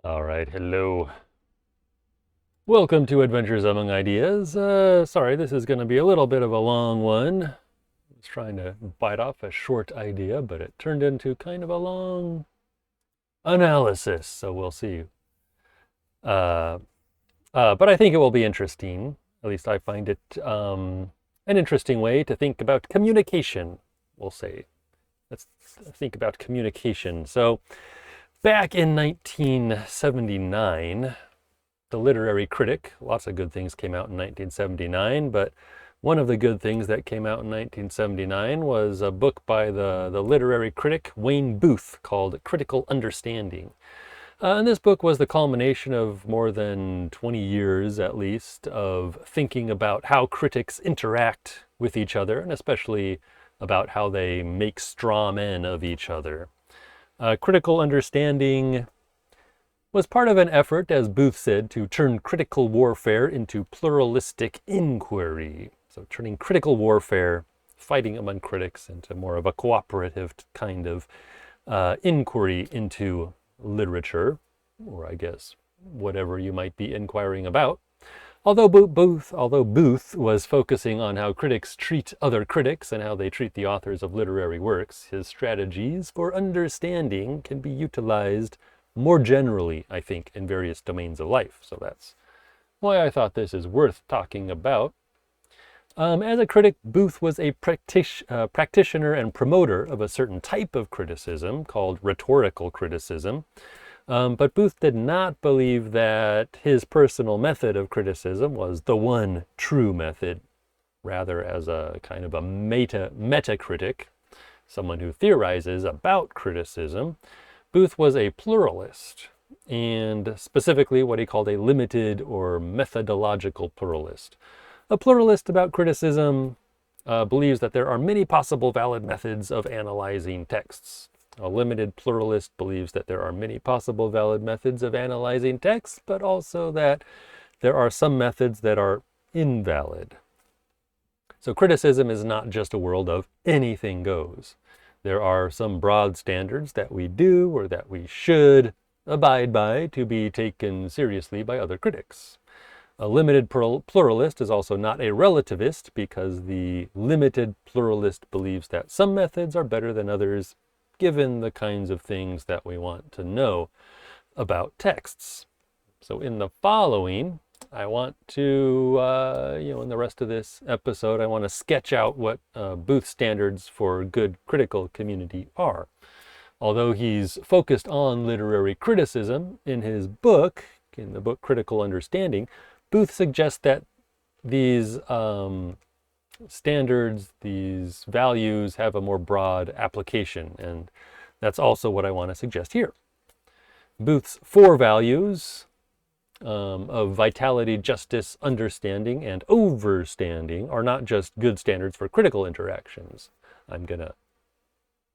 All right, hello. Welcome to Adventures Among Ideas. Sorry, this is going to be a little bit of a long one. I was trying to bite off a short idea, but it turned into kind of a long analysis, so we'll see. Uh, but I think it will be interesting. At least I find it an interesting way to think about communication, we'll say. Let's think about communication. So, back in 1979, the literary critic. Lots of good things came out in 1979, but one of the good things that came out in 1979 was a book by the literary critic Wayne Booth called Critical Understanding. And this book was the culmination of more than 20 years, at least, of thinking about how critics interact with each other, and especially about how they make straw men of each other. Critical Understanding was part of an effort, as Booth said, to turn critical warfare into pluralistic inquiry. So turning critical warfare, fighting among critics, into more of a cooperative kind of inquiry into literature, or I guess whatever you might be inquiring about. Although Booth was focusing on how critics treat other critics and how they treat the authors of literary works, his strategies for understanding can be utilized more generally, I think, in various domains of life. So that's why I thought this is worth talking about. As a critic, Booth was a practitioner and promoter of a certain type of criticism called rhetorical criticism. But Booth did not believe that his personal method of criticism was the one true method. Rather, as a kind of a meta critic, someone who theorizes about criticism, Booth was a pluralist, and specifically what he called a limited or methodological pluralist. A pluralist about criticism believes that there are many possible valid methods of analyzing texts. A limited pluralist believes that there are many possible valid methods of analyzing texts, but also that there are some methods that are invalid. So criticism is not just a world of anything goes. There are some broad standards that we do or that we should abide by to be taken seriously by other critics. A limited pluralist is also not a relativist because the limited pluralist believes that some methods are better than others given the kinds of things that we want to know about texts. So in the following, I want to, in the rest of this episode, I want to sketch out what Booth's standards for good critical community are. Although he's focused on literary criticism in his book, in the book Critical Understanding, Booth suggests that these standards, these values have a more broad application, and that's also what I want to suggest here. Booth's 4 values of vitality, justice, understanding, and overstanding are not just good standards for critical interactions. I'm going to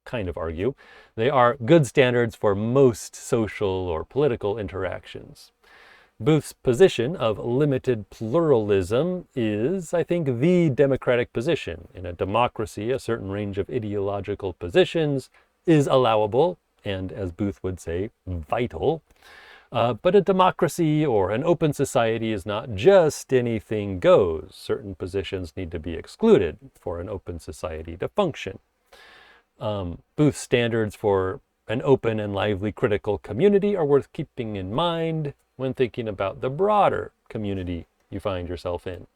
kind of argue. They are good standards for most social or political interactions. Booth's position of limited pluralism is, I think, the democratic position. In a democracy, a certain range of ideological positions is allowable and, as Booth would say, vital. But a democracy or an open society is not just anything goes. Certain positions need to be excluded for an open society to function. Booth's standards for an open and lively critical community are worth keeping in mind when thinking about the broader community you find yourself in.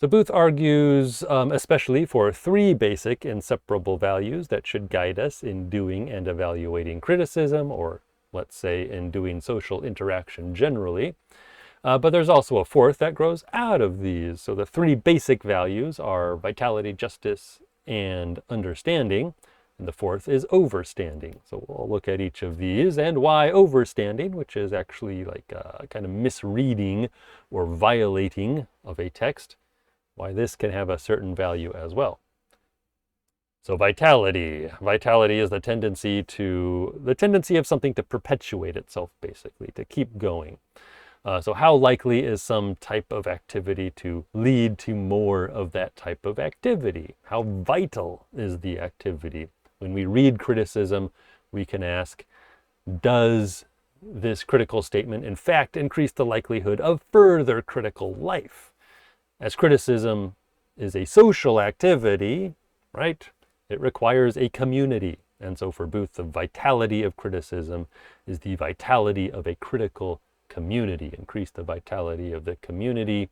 So Booth argues especially for 3 basic inseparable values that should guide us in doing and evaluating criticism, or let's say in doing social interaction generally. But there's also a 4th that grows out of these. So the 3 basic values are vitality, justice, and understanding. And the 4th is overstanding. So we'll look at each of these and why overstanding, which is actually like a kind of misreading or violating of a text, why this can have a certain value as well. So vitality. Vitality is the tendency of something to perpetuate itself, basically, to keep going. So how likely is some type of activity to lead to more of that type of activity? How vital is the activity? When we read criticism, we can ask, does this critical statement in fact increase the likelihood of further critical life? As criticism is a social activity, right? It requires a community. And so for Booth, the vitality of criticism is the vitality of a critical community. Increase the vitality of the community,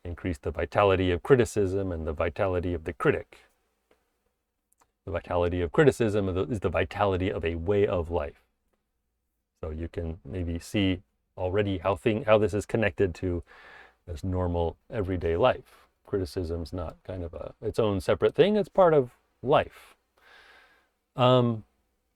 increase the vitality of criticism and the vitality of the critic. The vitality of criticism is the vitality of a way of life. So you can maybe see already how this is connected to this normal everyday life. Criticism's not kind of its own separate thing, it's part of life.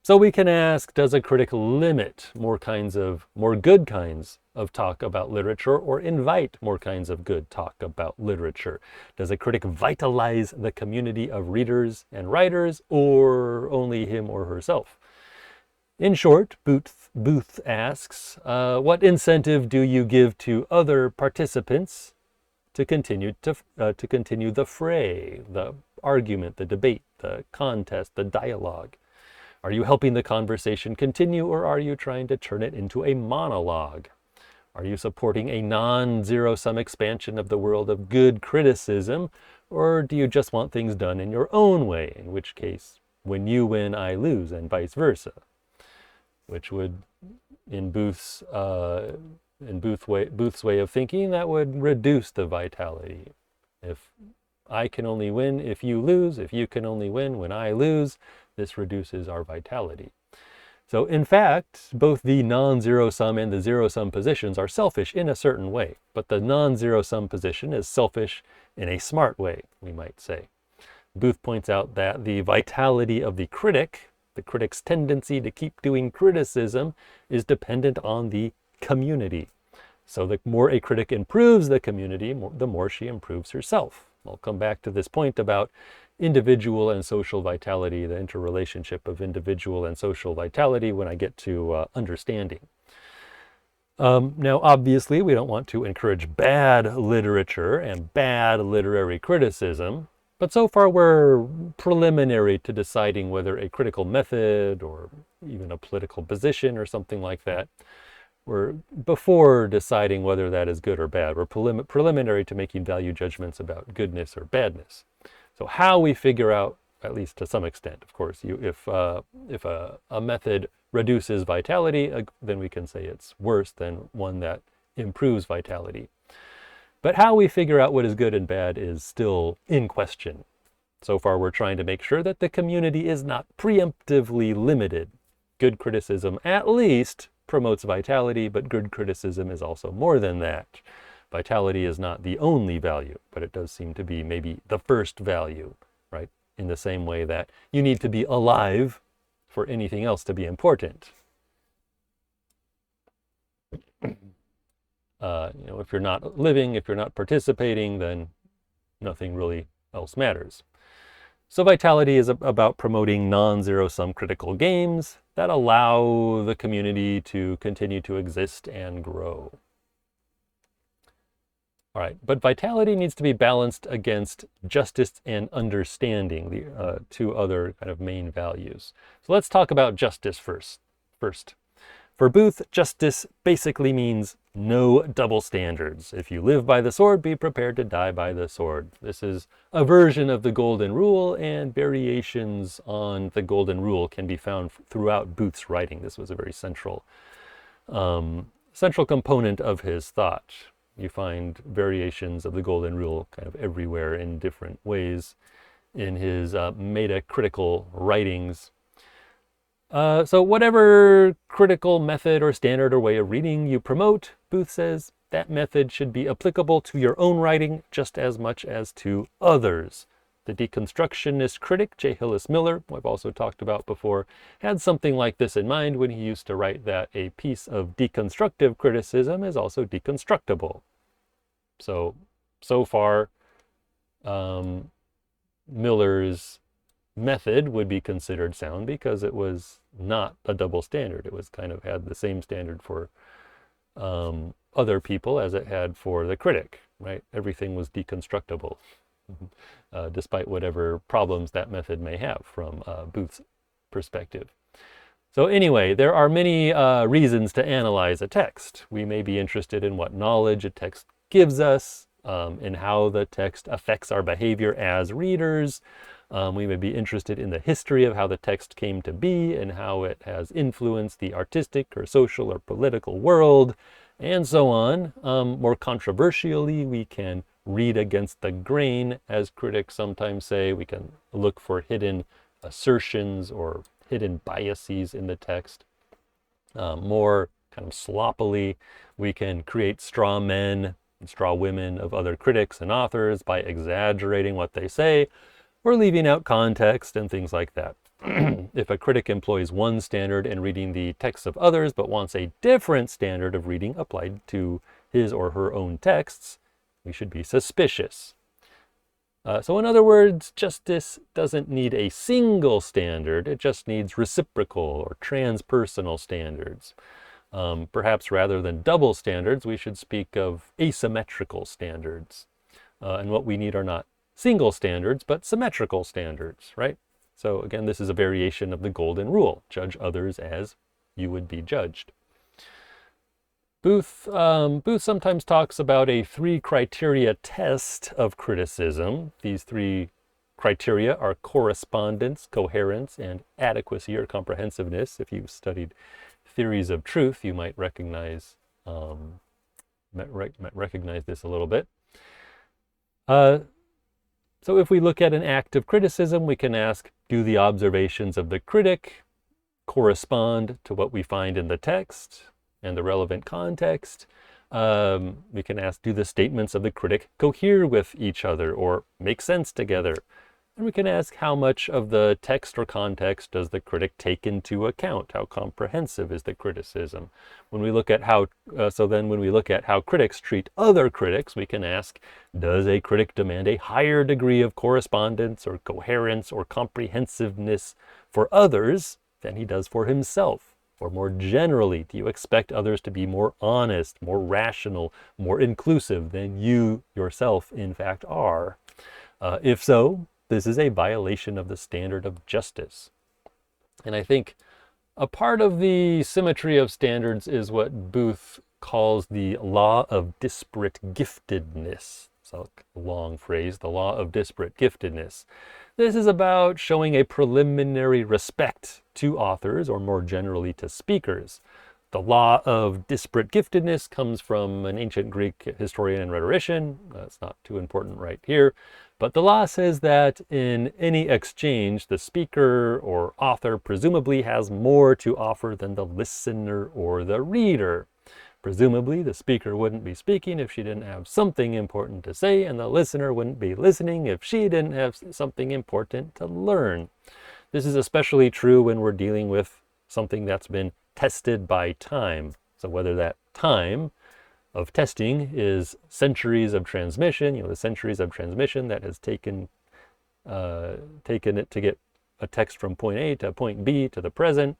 So we can ask, does a critic limit more good kinds of talk about literature, or invite more kinds of good talk about literature? Does a critic vitalize the community of readers and writers, or only him or herself? In short, Booth asks, what incentive do you give to other participants to continue the fray, the argument, the debate, the contest, the dialogue? Are you helping the conversation continue, or are you trying to turn it into a monologue? Are you supporting a non-zero-sum expansion of the world of good criticism, or do you just want things done in your own way, in which case, when you win, I lose, and vice versa? Which would, in Booth's way of thinking, that would reduce the vitality. If I can only win if you lose, if you can only win when I lose, this reduces our vitality. So in fact, both the non-zero-sum and the zero-sum positions are selfish in a certain way, but the non-zero-sum position is selfish in a smart way, we might say. Booth points out that the vitality of the critic's tendency to keep doing criticism, is dependent on the community. So the more a critic improves the community, the more she improves herself. I'll come back to this point about individual and social vitality, the interrelationship of individual and social vitality, when I get to understanding. Now, obviously, we don't want to encourage bad literature and bad literary criticism, but so far we're preliminary to deciding whether a critical method or even a political position or something like that, before deciding whether that is good or bad. We're preliminary to making value judgments about goodness or badness. So how we figure out, at least to some extent, of course, if a method reduces vitality, then we can say it's worse than one that improves vitality. But how we figure out what is good and bad is still in question. So far, we're trying to make sure that the community is not preemptively limited. Good criticism at least promotes vitality, but good criticism is also more than that. Vitality is not the only value, but it does seem to be maybe the first value, right? In the same way that you need to be alive for anything else to be important. If you're not living, if you're not participating, then nothing really else matters. So vitality is about promoting non-zero-sum critical games that allow the community to continue to exist and grow. All right, but vitality needs to be balanced against justice and understanding, the two other kind of main values. So let's talk about justice first. For Booth, justice basically means no double standards. If you live by the sword, be prepared to die by the sword. This is a version of the Golden Rule, and variations on the Golden Rule can be found throughout Booth's writing. This was a very central component of his thought. You find variations of the Golden Rule kind of everywhere in different ways in his meta-critical writings. So whatever critical method or standard or way of reading you promote, Booth says, that method should be applicable to your own writing just as much as to others. The deconstructionist critic, J. Hillis Miller, who I've also talked about before, had something like this in mind when he used to write that a piece of deconstructive criticism is also deconstructible. So far, Miller's method would be considered sound because it was not a double standard. It was kind of had the same standard for other people as it had for the critic, right? Everything was deconstructible, despite whatever problems that method may have from Booth's perspective. So anyway, there are many reasons to analyze a text. We may be interested in what knowledge a text gives us, in how the text affects our behavior as readers. We may be interested in the history of how the text came to be and how it has influenced the artistic or social or political world, and so on. More controversially, we can read against the grain, as critics sometimes say. We can look for hidden assertions or hidden biases in the text. More kind of sloppily, we can create straw men and straw women of other critics and authors by exaggerating what they say or leaving out context and things like that. If a critic employs one standard in reading the texts of others but wants a different standard of reading applied to his or her own texts, we should be suspicious. So in other words, justice doesn't need a single standard, it just needs reciprocal or transpersonal standards. Perhaps rather than double standards, we should speak of asymmetrical standards. And what we need are not single standards, but symmetrical standards, right? So again, this is a variation of the golden rule: judge others as you would be judged. Booth sometimes talks about a 3-criteria test of criticism. These 3 criteria are correspondence, coherence, and adequacy or comprehensiveness. If you've studied theories of truth, you might recognize this a little bit. So if we look at an act of criticism, we can ask, do the observations of the critic correspond to what we find in the text and the relevant context? We can ask, do the statements of the critic cohere with each other or make sense together? And we can ask, how much of the text or context does the critic take into account? How comprehensive is the criticism? When we look at how critics treat other critics, we can ask, does a critic demand a higher degree of correspondence or coherence or comprehensiveness for others than he does for himself? Or more generally, do you expect others to be more honest, more rational, more inclusive than you yourself in fact are? If so, this is a violation of the standard of justice. And I think a part of the symmetry of standards is what Booth calls the law of disparate giftedness. So a long phrase, the law of disparate giftedness. This is about showing a preliminary respect to authors, or more generally to speakers. The law of disparate giftedness comes from an ancient Greek historian and rhetorician. That's not too important right here. But the law says that in any exchange, the speaker or author presumably has more to offer than the listener or the reader. Presumably, the speaker wouldn't be speaking if she didn't have something important to say, and the listener wouldn't be listening if she didn't have something important to learn. This is especially true when we're dealing with something that's been tested by time. So whether that time of testing is centuries of transmission, the centuries of transmission that has taken it to get a text from point A to point B to the present,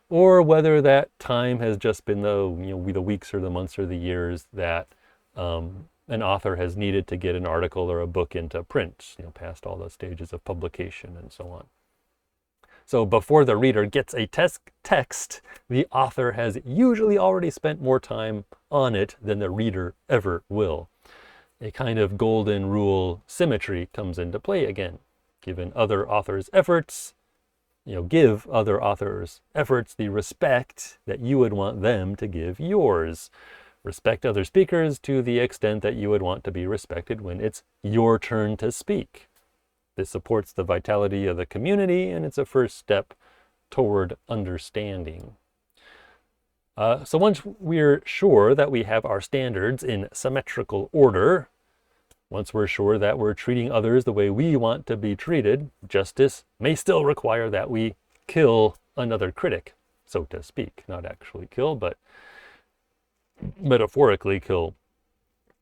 or whether that time has just been the weeks or the months or the years that an author has needed to get an article or a book into print, past all the stages of publication and so on. So before the reader gets a text, the author has usually already spent more time on it than the reader ever will. A kind of golden rule symmetry comes into play again. Give other authors' efforts the respect that you would want them to give yours. Respect other speakers to the extent that you would want to be respected when it's your turn to speak. This supports the vitality of the community, and it's a first step toward understanding. So once we're sure that we have our standards in symmetrical order, once we're sure that we're treating others the way we want to be treated, justice may still require that we kill another critic, so to speak. Not actually kill, but metaphorically kill.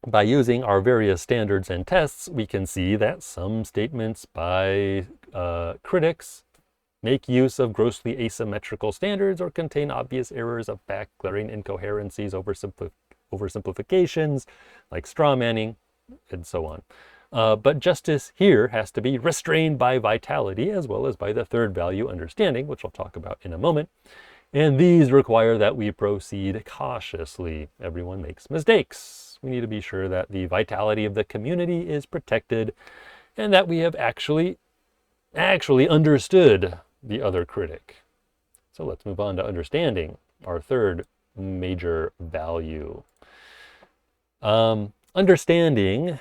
By using our various standards and tests, we can see that some statements by critics make use of grossly asymmetrical standards or contain obvious errors of fact, glaring incoherencies, oversimplifications, like straw manning, and so on. But justice here has to be restrained by vitality as well as by the third value, understanding, which I'll talk about in a moment. And these require that we proceed cautiously. Everyone makes mistakes. We need to be sure that the vitality of the community is protected and that we have actually understood the other critic. So let's move on to understanding, our third major value. Understanding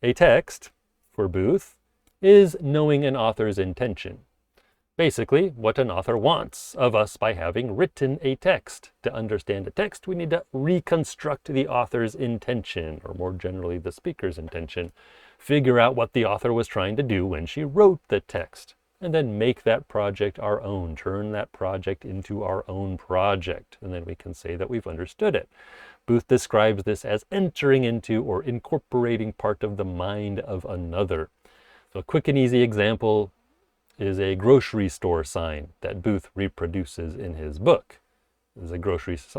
a text for Booth is knowing an author's intention. Basically, what an author wants of us by having written a text. To understand a text, we need to reconstruct the author's intention, or more generally, the speaker's intention. Figure out what the author was trying to do when she wrote the text, and then make that project our own. Turn that project into our own project, and then we can say that we've understood it. Booth describes this as entering into or incorporating part of the mind of another. So a quick and easy example is a grocery store sign that Booth reproduces in his book. There's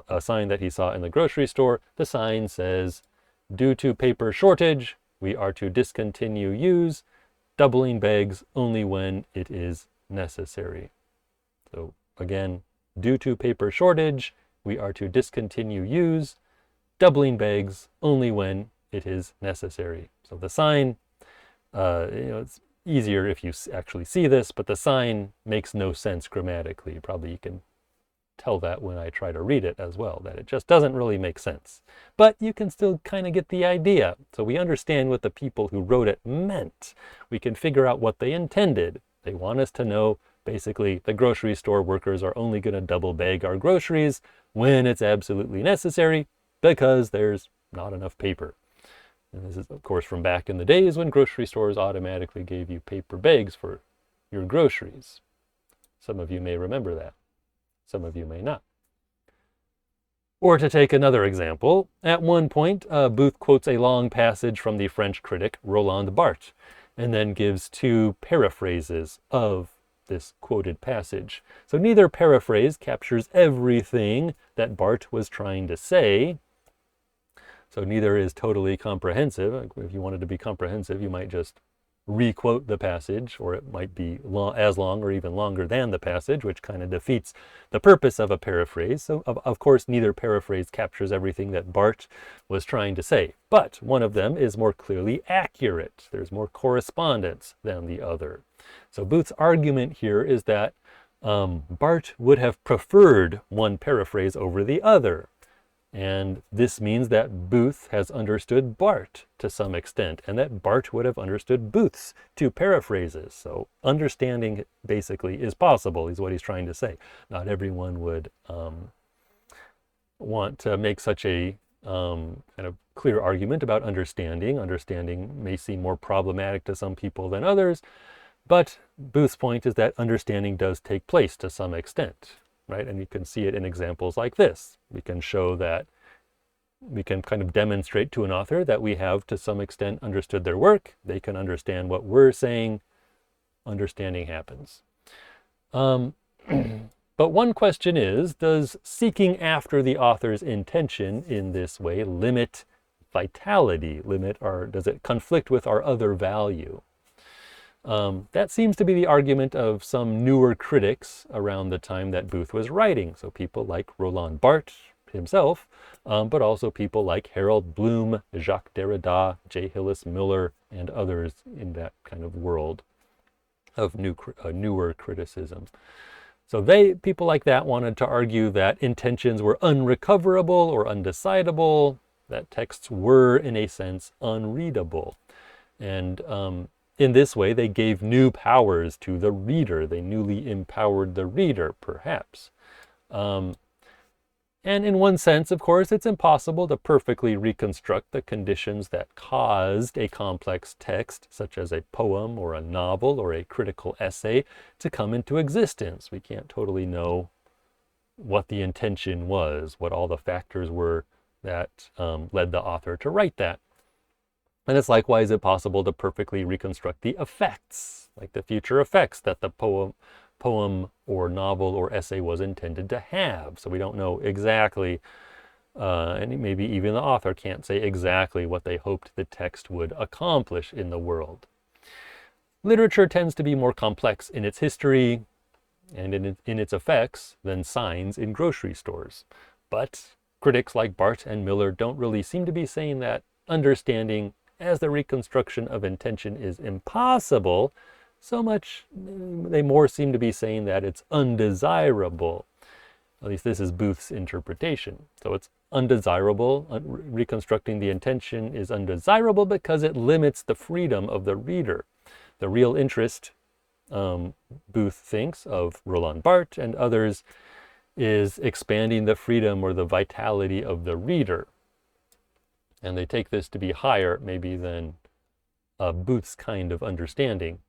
a sign that he saw in the grocery store. The sign says, "Due to paper shortage, we are to discontinue use, doubling bags only when it is necessary." So again, due to paper shortage, we are to discontinue use, doubling bags only when it is necessary. So the sign, it's easier if you actually see this, but the sign makes no sense grammatically. Probably you can tell that when I try to read it as well, that it just doesn't really make sense. But you can still kind of get the idea. So we understand what the people who wrote it meant. We can figure out what they intended. They want us to know, basically, the grocery store workers are only going to double bag our groceries when it's absolutely necessary because there's not enough paper. And this is, of course, from back in the days when grocery stores automatically gave you paper bags for your groceries. Some of you may remember that. Some of you may not. Or to take another example, at one point, Booth quotes a long passage from the French critic Roland Barthes, and then gives two paraphrases of this quoted passage. So neither paraphrase captures everything that Barthes was trying to say. So neither is totally comprehensive. If you wanted to be comprehensive, you might just re-quote the passage, or it might be as long or even longer than the passage, which kind of defeats the purpose of a paraphrase. So of course, neither paraphrase captures everything that Barthes was trying to say, but one of them is more clearly accurate. There's more correspondence than the other. So Booth's argument here is that Barthes would have preferred one paraphrase over the other. And this means that Booth has understood Barthes to some extent, and that Barthes would have understood Booth's two paraphrases. So understanding basically is possible, is what he's trying to say. Not everyone would want to make such a kind of clear argument about understanding. Understanding may seem more problematic to some people than others, but Booth's point is that understanding does take place to some extent. Right? And you can see it in examples like this. We can show that we can kind of demonstrate to an author that we have to some extent understood their work. They can understand what we're saying. Understanding happens. But one question is, does seeking after the author's intention in this way limit vitality? Does it conflict with our other value? That seems to be the argument of some newer critics around the time that Booth was writing. So people like Roland Barthes himself, but also people like Harold Bloom, Jacques Derrida, J. Hillis Miller, and others in that kind of world of newer criticism. So people like that wanted to argue that intentions were unrecoverable or undecidable, that texts were, in a sense, unreadable. And in this way, they gave new powers to the reader. They newly empowered the reader, perhaps. And in one sense, of course, it's impossible to perfectly reconstruct the conditions that caused a complex text, such as a poem or a novel or a critical essay, to come into existence. We can't totally know what the intention was, what all the factors were that led the author to write that. And it's likewise impossible to perfectly reconstruct the effects, like the future effects that the poem or novel or essay was intended to have. So we don't know exactly and maybe even the author can't say exactly what they hoped the text would accomplish in the world. Literature tends to be more complex in its history and in its effects than signs in grocery stores. But critics like Barth and Miller don't really seem to be saying that understanding as the reconstruction of intention is impossible so much. They more seem to be saying that it's undesirable. At least this is Booth's interpretation. So it's undesirable. Reconstructing the intention is undesirable because it limits the freedom of the reader. The real interest, Booth thinks, of Roland Barthes and others is expanding the freedom or the vitality of the reader. And they take this to be higher maybe than Booth's kind of understanding.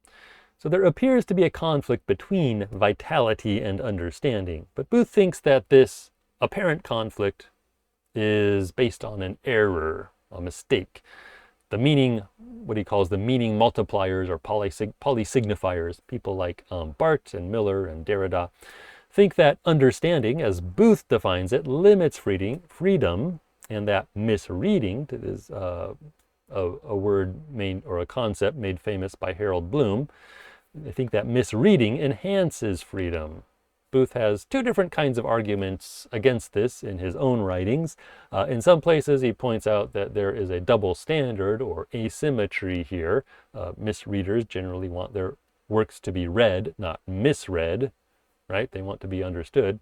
So there appears to be a conflict between vitality and understanding. But Booth thinks that this apparent conflict is based on an error, a mistake. The meaning, what he calls the meaning multipliers or polysignifiers, people like Barthes and Miller and Derrida, think that understanding, as Booth defines it, limits freedom, and that misreading is a word made, or a concept made famous by Harold Bloom. I think that misreading enhances freedom. Booth has two different kinds of arguments against this in his own writings. In some places, he points out that there is a double standard or asymmetry here. Misreaders generally want their works to be read, not misread, right? They want to be understood.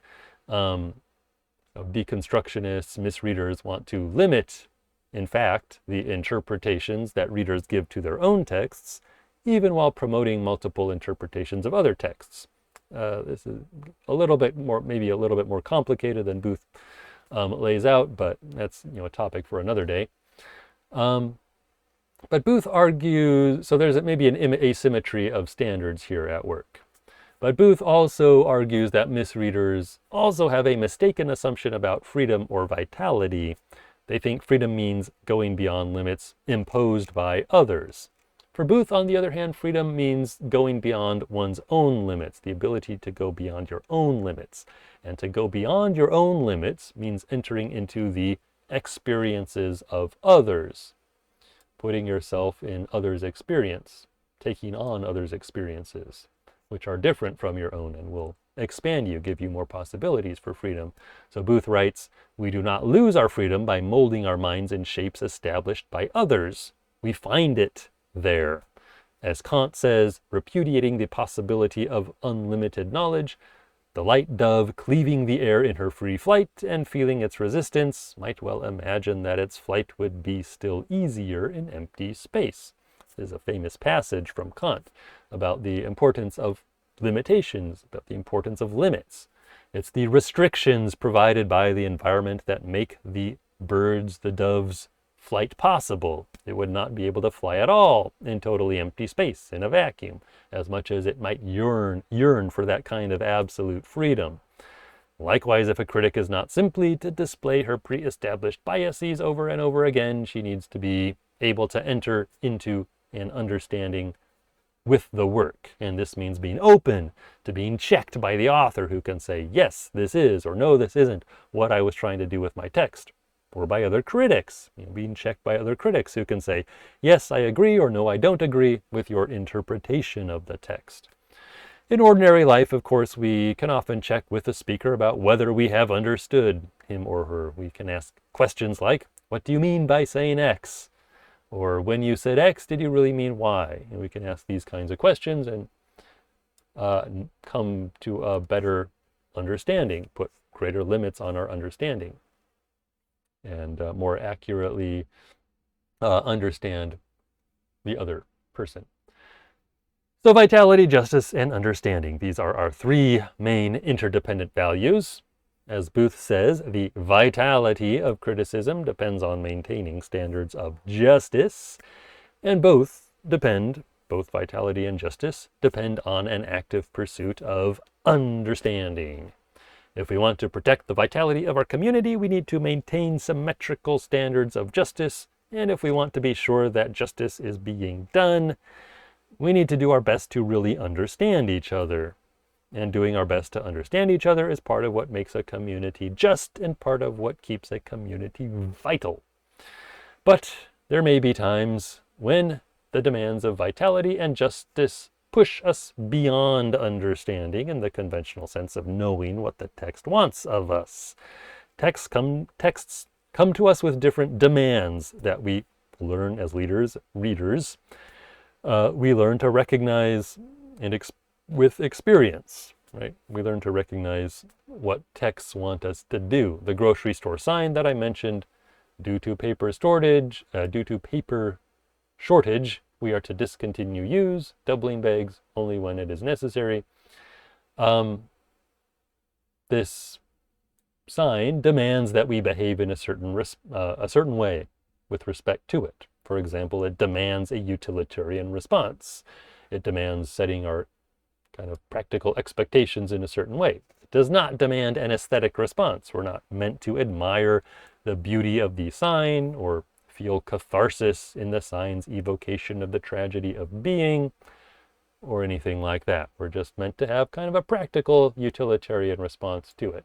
Deconstructionists, misreaders want to limit, in fact, the interpretations that readers give to their own texts, even while promoting multiple interpretations of other texts. This is a little bit more, maybe a little bit more complicated than Booth lays out, but that's a topic for another day. But Booth argues, so there's maybe an asymmetry of standards here at work. But Booth also argues that misreaders also have a mistaken assumption about freedom or vitality. They think freedom means going beyond limits imposed by others. For Booth, on the other hand, freedom means going beyond one's own limits, the ability to go beyond your own limits. And to go beyond your own limits means entering into the experiences of others, putting yourself in others' experience, taking on others' experiences, which are different from your own and will expand you, give you more possibilities for freedom. So Booth writes, "We do not lose our freedom by molding our minds in shapes established by others. We find it there." As Kant says, repudiating the possibility of unlimited knowledge, the light dove cleaving the air in her free flight and feeling its resistance might well imagine that its flight would be still easier in empty space. This is a famous passage from Kant about the importance of limitations, about the importance of limits. It's the restrictions provided by the environment that make the birds, the doves, flight possible. It would not be able to fly at all in totally empty space, in a vacuum, as much as it might yearn for that kind of absolute freedom. Likewise, if a critic is not simply to display her pre-established biases over and over again, she needs to be able to enter into an understanding with the work. And this means being open to being checked by the author, who can say, yes, this is, or no, this isn't what I was trying to do with my text. Or by other critics, being checked by other critics who can say, yes, I agree, or no, I don't agree with your interpretation of the text. In ordinary life, of course, we can often check with the speaker about whether we have understood him or her. We can ask questions like, what do you mean by saying X? Or when you said X, did you really mean Y? And we can ask these kinds of questions and come to a better understanding, put greater limits on our understanding, and more accurately understand the other person. So vitality, justice, and understanding. These are our three main interdependent values. As Booth says, the vitality of criticism depends on maintaining standards of justice, and both vitality and justice, depend on an active pursuit of understanding. If we want to protect the vitality of our community, we need to maintain symmetrical standards of justice, and if we want to be sure that justice is being done, we need to do our best to really understand each other. And doing our best to understand each other is part of what makes a community just and part of what keeps a community vital. But there may be times when the demands of vitality and justice push us beyond understanding in the conventional sense of knowing what the text wants of us. Texts come to us with different demands that we learn as readers. We learn to recognize with experience, right? We learn to recognize what texts want us to do. The grocery store sign that I mentioned, due to paper shortage, we are to discontinue use doubling bags only when it is necessary. This sign demands that we behave in a certain way with respect to it. For example, it demands a utilitarian response. It demands setting our kind of practical expectations in a certain way. It does not demand an aesthetic response. We're not meant to admire the beauty of the sign or feel catharsis in the sign's evocation of the tragedy of being or anything like that. We're just meant to have kind of a practical utilitarian response to it.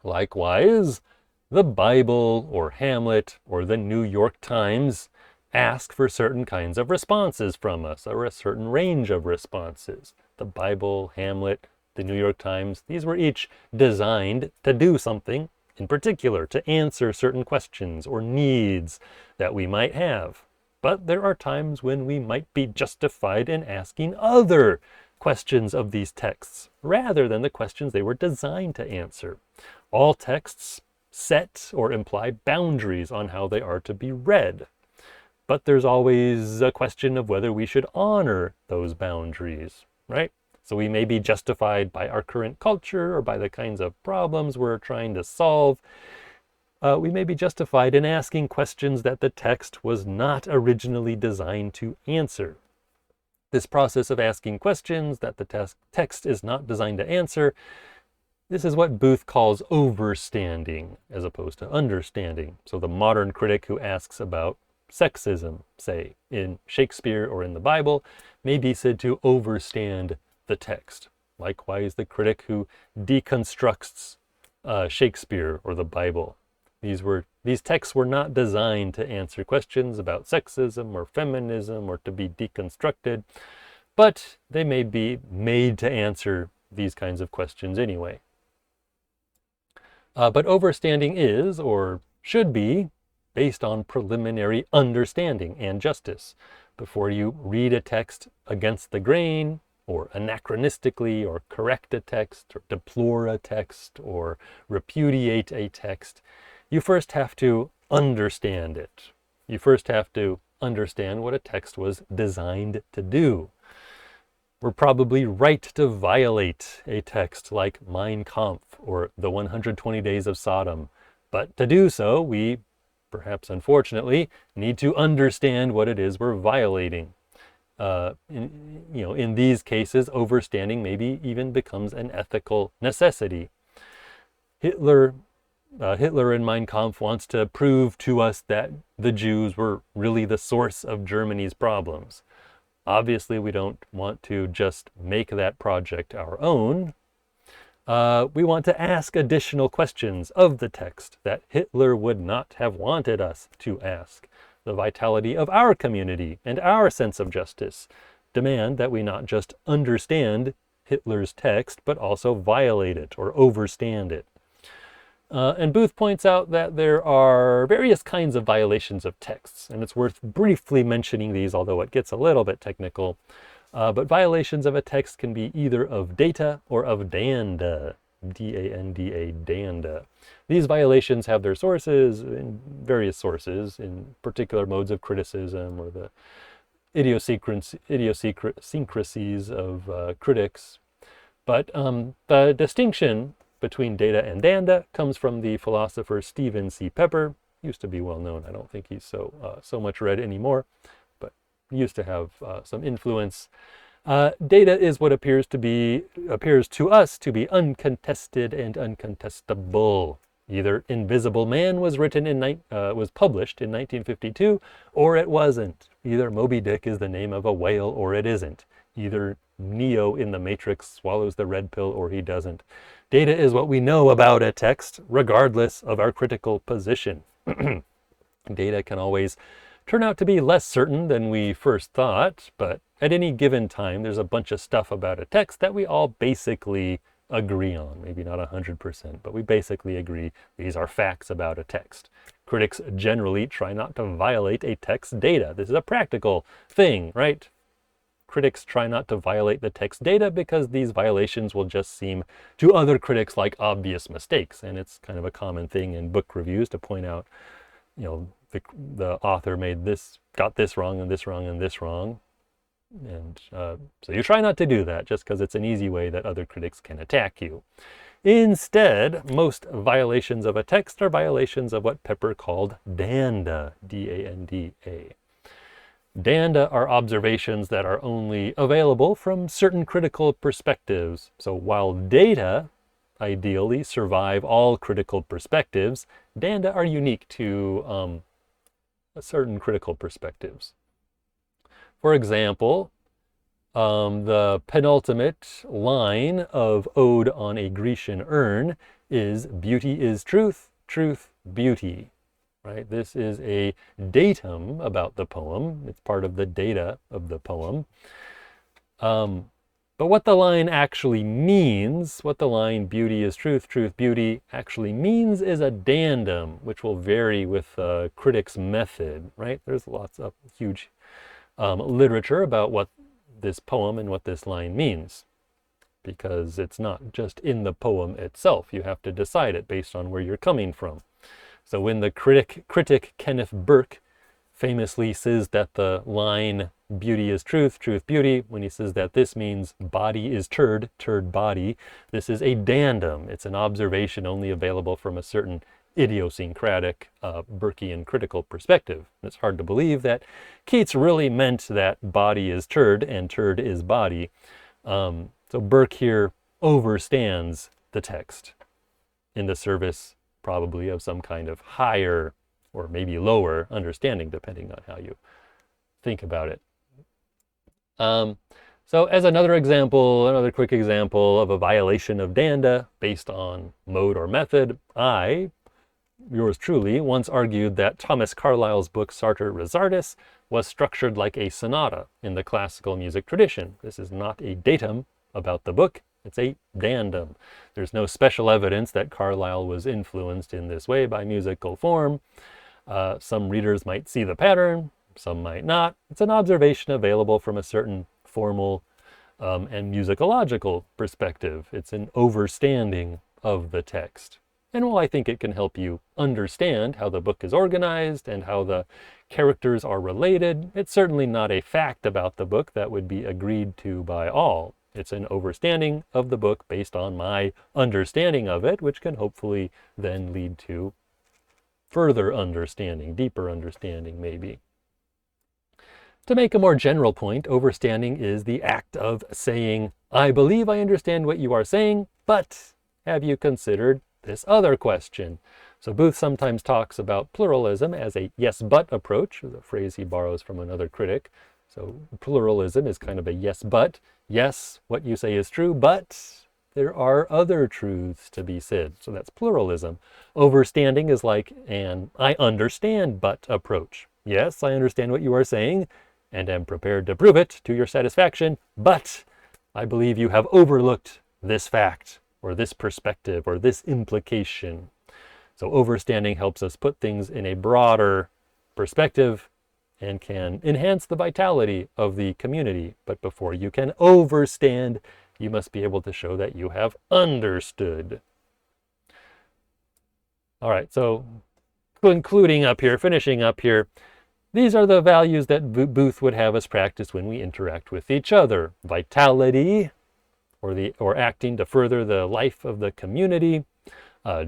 Likewise, the Bible or Hamlet or the New York Times ask for certain kinds of responses from us, or a certain range of responses. The Bible, Hamlet, the New York Times, these were each designed to do something in particular, to answer certain questions or needs that we might have. But there are times when we might be justified in asking other questions of these texts, rather than the questions they were designed to answer. All texts set or imply boundaries on how they are to be read. But there's always a question of whether we should honor those boundaries, right? So we may be justified by our current culture or by the kinds of problems we're trying to solve. We may be justified in asking questions that the text was not originally designed to answer. This process of asking questions that the text is not designed to answer, this is what Booth calls overstanding as opposed to understanding. So the modern critic who asks about sexism, say, in Shakespeare or in the Bible, may be said to overstand the text. Likewise, the critic who deconstructs Shakespeare or the Bible. These texts were not designed to answer questions about sexism or feminism or to be deconstructed, but they may be made to answer these kinds of questions anyway. But overstanding is, or should be, based on preliminary understanding and justice. Before you read a text against the grain, or anachronistically, or correct a text, or deplore a text, or repudiate a text, you first have to understand it. You first have to understand what a text was designed to do. We're probably right to violate a text like Mein Kampf or the 120 Days of Sodom, but to do so, we, perhaps unfortunately, need to understand what it is we're violating. In these cases, overstanding maybe even becomes an ethical necessity. Hitler in Mein Kampf wants to prove to us that the Jews were really the source of Germany's problems. Obviously, we don't want to just make that project our own. We want to ask additional questions of the text that Hitler would not have wanted us to ask. The vitality of our community and our sense of justice demand that we not just understand Hitler's text, but also violate it or overstand it. And Booth points out that there are various kinds of violations of texts, and it's worth briefly mentioning these, although it gets a little bit technical. But violations of a text can be either of data or of danda, D-A-N-D-A, danda. These violations have their sources in various sources, in particular modes of criticism or the idiosyncrasies of critics. But the distinction between data and danda comes from the philosopher Stephen C. Pepper. Used to be well known. I don't think he's so much read anymore, but he used to have some influence. Data is what appears to us to be uncontested and uncontestable. Either Invisible Man was published in 1952, or it wasn't. Either Moby Dick is the name of a whale, or it isn't. Either Neo in the Matrix swallows the red pill or he doesn't. Data is what we know about a text, regardless of our critical position. Data can always turn out to be less certain than we first thought, but at any given time, there's a bunch of stuff about a text that we all basically agree on. Maybe not 100%, but we basically agree these are facts about a text. Critics generally try not to violate a text's data. This is a practical thing, right? Critics try not to violate the text data because these violations will just seem to other critics like obvious mistakes. And it's kind of a common thing in book reviews to point out, the author got this wrong and this wrong and this wrong. And so you try not to do that just because it's an easy way that other critics can attack you. Instead, most violations of a text are violations of what Pepper called danda, D-A-N-D-A. Danda are observations that are only available from certain critical perspectives. So while data ideally survive all critical perspectives, danda are unique to certain critical perspectives. For example, the penultimate line of Ode on a Grecian Urn is beauty is truth, truth, beauty. Right? This is a datum about the poem. It's part of the data of the poem. But what the line actually means, what the line beauty is truth, truth, beauty actually means is a dandum, which will vary with the critic's method, right? There's lots of huge literature about what this poem and what this line means, because it's not just in the poem itself. You have to decide it based on where you're coming from. So when the critic Kenneth Burke famously says that the line beauty is truth, truth, beauty, when he says that this means body is turd, turd, body, this is a dandum. It's an observation only available from a certain idiosyncratic Burkean critical perspective. It's hard to believe that Keats really meant that body is turd and turd is body. So Burke here overstands the text in the service probably of some kind of higher or maybe lower understanding, depending on how you think about it. So as another quick example of a violation of danda based on mode or method, yours truly, once argued that Thomas Carlyle's book Sartor Resartus was structured like a sonata in the classical music tradition. This is not a datum about the book. It's a dandum. There's no special evidence that Carlyle was influenced in this way by musical form. Some readers might see the pattern, some might not. It's an observation available from a certain formal and musicological perspective. It's an overstanding of the text. And while I think it can help you understand how the book is organized and how the characters are related, it's certainly not a fact about the book that would be agreed to by all. It's an overstanding of the book based on my understanding of it, which can hopefully then lead to further understanding, deeper understanding maybe. To make a more general point, overstanding is the act of saying, I believe I understand what you are saying, but have you considered this other question? So Booth sometimes talks about pluralism as a yes-but approach, a phrase he borrows from another critic. So pluralism is kind of a yes-but. Yes, what you say is true, but there are other truths to be said. So that's pluralism. Overstanding is like an I understand but approach. Yes, I understand what you are saying and am prepared to prove it to your satisfaction, but I believe you have overlooked this fact or this perspective or this implication. So overstanding helps us put things in a broader perspective and can enhance the vitality of the community. But before you can overstand, you must be able to show that you have understood. All right, so finishing up here, these are the values that Booth would have us practice when we interact with each other. Vitality, or acting to further the life of the community.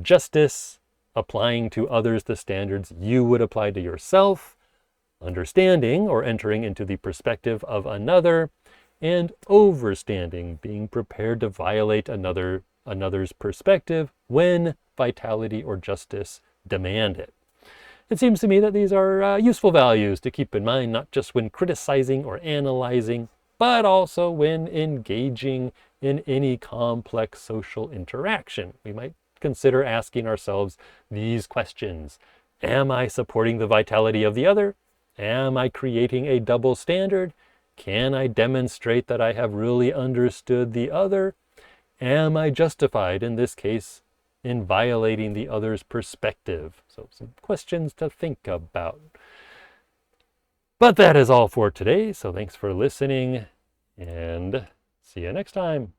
Justice, applying to others the standards you would apply to yourself. Understanding, or entering into the perspective of another. And overstanding, being prepared to violate another's perspective when vitality or justice demand it. It seems to me that these are useful values to keep in mind, not just when criticizing or analyzing, but also when engaging in any complex social interaction. We might consider asking ourselves these questions. Am I supporting the vitality of the other? Am I creating a double standard? Can I demonstrate that I have really understood the other? Am I justified, in this case, in violating the other's perspective? So some questions to think about. But that is all for today. So thanks for listening and see you next time.